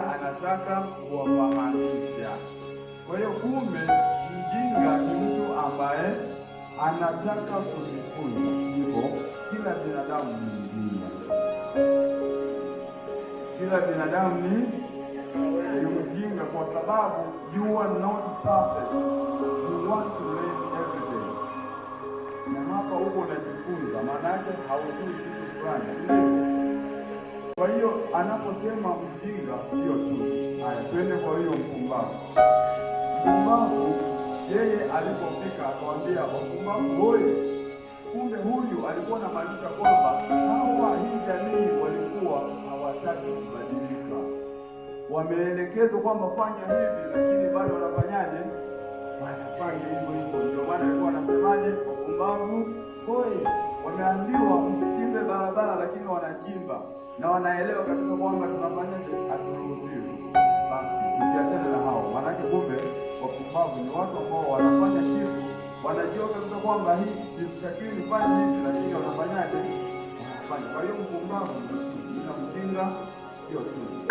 anataka kuwafahamisha. Kwa hiyo kumbe mjinga ni mtu ambaye anataka kujifunza. Hivyo kila binadamu ni mjinga, kila binadamu ni mjinga, kwa sababu you are not perfect, you want to learn every day. Na hapa huko unajifunza, maana yake haujui kitu fulani. Kwa hiyo anaposema mjinga sio tusi. Haya, twende kwa hiyo mpumbavu. Mpumbavu yeye alipofika akamwambia wapumbavu wote. Kumbe huyu alikuwa anamaanisha kwamba hawa hii jamii walikuwa hawataki kubadilika. Wameelekezwa kwamba fanya hivi, lakini bado wanafanyaje? Wanafanya hivyo hivyo. Ndio maana alikuwa anasemaje? Wapumbavu wote. Wameambiwa msichimbe barabara, lakini wanachimba na wanaelewa kabisa kwamba tunafanyaje, haturuhusiwi. Basi tukiachana na hao, maanake kumbe wapumbavu ni watu ambao wanafanya kitu, wanajua kabisa kwamba hii sitakiwi nifanye hivi, lakini wanafanyaje? Wanafanya. Kwa hiyo mpumbavu ni mjinga, sio tusi.